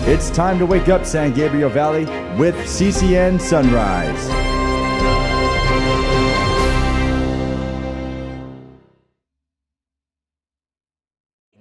It's time to wake up, San Gabriel Valley, with CCN Sunrise.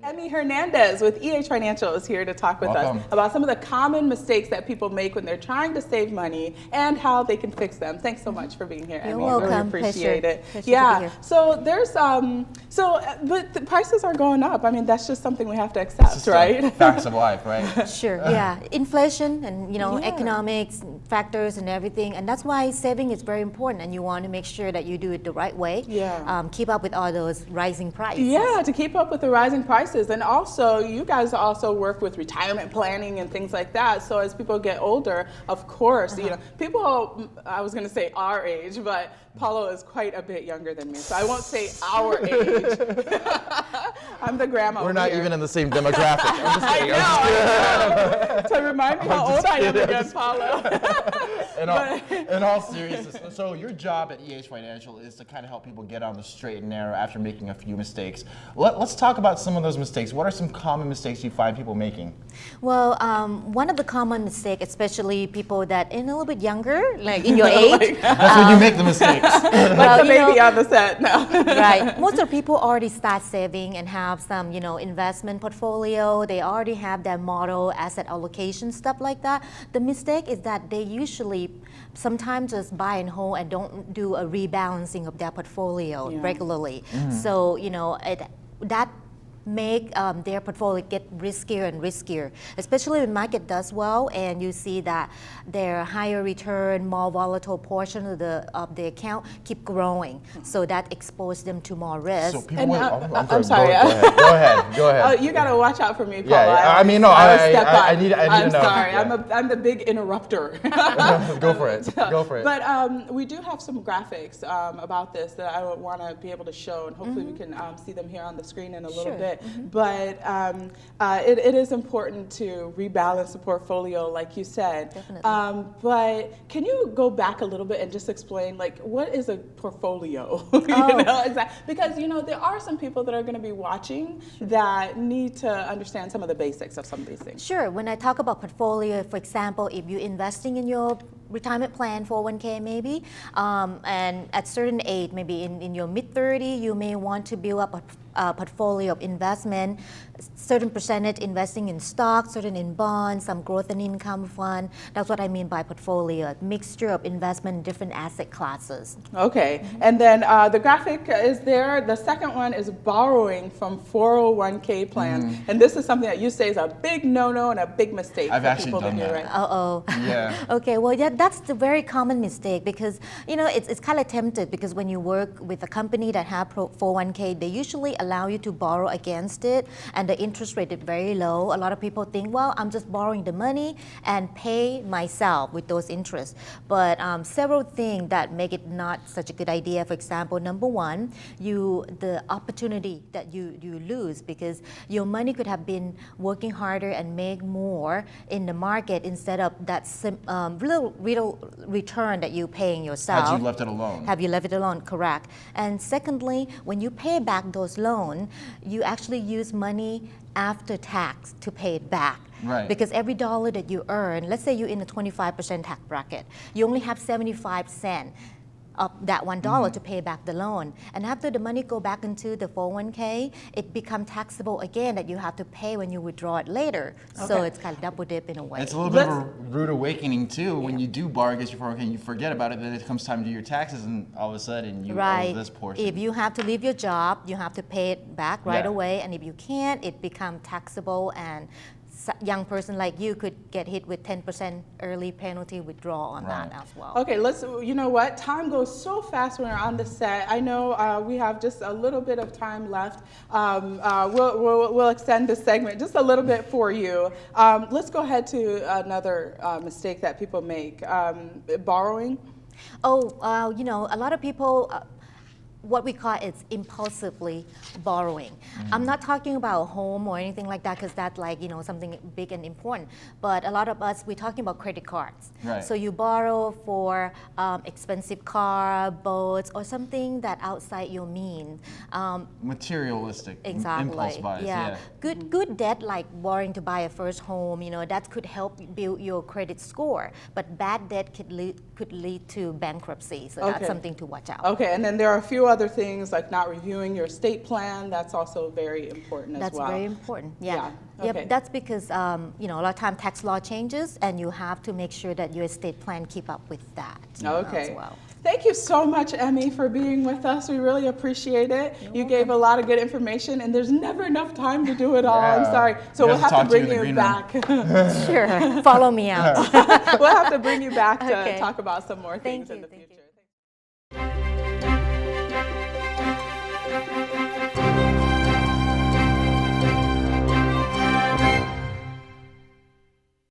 Emmy Hernandez with EH Financial is here to talk with us about some of the common mistakes that people make when they're trying to save money and how they can fix them. Thanks so much for being here, Emmy. You're welcome. Really appreciate it. Pleasure yeah. to be here. So there's but the prices are going up. I mean, that's just something we have to accept, right? Facts of life, right? Sure. Yeah. Inflation and Yeah. economics factors and everything, and that's why saving is very important. And you want to make sure that you do it the right way. Yeah. Keep up with all those rising prices. Yeah, to keep up with the rising prices. And also, you guys also work with retirement planning and things like that. So as people get older, of course, people, I was going to say our age, but Paulo is quite a bit younger than me. So I won't say our age. I'm the grandma. We're not here. even in the same demographic. I'm just kidding. I know. To remind me how old I am again, Paulo. In all seriousness, so your job at EH Financial is to kind of help people get on the straight and narrow after making a few mistakes. Let's talk about some of those mistakes. What are some common mistakes you find people making? Well, one of the common mistakes, especially people that in a little bit younger, like in your age. That's when you make the mistakes. Like the baby on the set now. Right. Most of the people already start saving and have some, investment portfolio. They already have their model, asset allocation, stuff like that. The mistake is that they usually sometimes just buy and hold and don't do a rebalancing of their portfolio regularly. So, that make their portfolio get riskier and riskier, especially when market does well and you see that their higher return, more volatile portion of the account keep growing. So that exposes them to more risk. So people I'm sorry. Go ahead. You got to watch out for me, Paul. Yeah, I need to know. I'm sorry. Yeah. I'm the big interrupter. Go for it. Go for it. But we do have some graphics about this that I want to be able to show, and hopefully we can see them here on the screen in a little bit. But it is important to rebalance the portfolio, like you said. Definitely. But can you go back a little bit and just explain, like, what is a portfolio? Because there are some people that are going to be watching that need to understand some of the basics of some of these things. Sure. When I talk about portfolio, for example, if you're investing in your retirement plan, 401k maybe, and at certain age, maybe in your mid-30s, you may want to build up a portfolio of investment, certain percentage investing in stocks, certain in bonds, some growth and income fund. That's what I mean by portfolio, a mixture of investment in different asset classes. Okay, and then the graphic is there. The second one is borrowing from 401k plans. And this is something that you say is a big no-no and a big mistake I've for actually people done to do, that. right? Uh-oh. Yeah. Okay, well, yeah, that's the very common mistake because, it's kind of tempted because when you work with a company that have 401k, they usually allow you to borrow against it and the interest rate is very low. A lot of people think, well, I'm just borrowing the money and pay myself with those interests. But several things that make it not such a good idea. For example, number one, the opportunity that you lose because your money could have been working harder and make more in the market instead of that little return that you're paying yourself. Had you left it alone. Have you left it alone, correct. And secondly, when you pay back those loans, you actually use money after tax to pay it back. Right. Because every dollar that you earn, let's say you're in a 25% tax bracket, you only have 75 cents of that $1 to pay back the loan. And after the money go back into the 401k, it becomes taxable again that you have to pay when you withdraw it later. Okay. So it's kind of double dip in a way. It's a little bit of a rude awakening too when you do borrow against your 401k, you forget about it, then it comes time to do your taxes and all of a sudden you owe this portion. If you have to leave your job, you have to pay it back right away, and if you can't, it becomes taxable, and young person like you could get hit with 10% early penalty withdrawal on that as well. Okay, you know what? Time goes so fast when we're on the set. I know we have just a little bit of time left. We'll extend this segment just a little bit for you. Let's go ahead to another mistake that people make, borrowing. A lot of people what we call it's impulsively borrowing. I'm not talking about home or anything like that because that's like, something big and important. But a lot of us, we're talking about credit cards. Right. So you borrow for expensive car, boats, or something that outside your means. Materialistic. Exactly. Impulse buys. Yeah. Good debt like borrowing to buy a first home, that could help build your credit score. But bad debt could lead to bankruptcy. So that's something to watch out. Okay, and then there are a few other things like not reviewing your estate plan. That's also very important as well. That's very important. Yeah. Okay. Yep. That's because a lot of time tax law changes, and you have to make sure that your estate plan keep up with that. Okay. As well. Thank you so much, Emmy, for being with us. We really appreciate it. You gave a lot of good information, and there's never enough time to do it all. I'm sorry. So we'll have to bring you back. Sure. Follow me out. We'll have to bring you back to talk about some more things in the future. Thank you.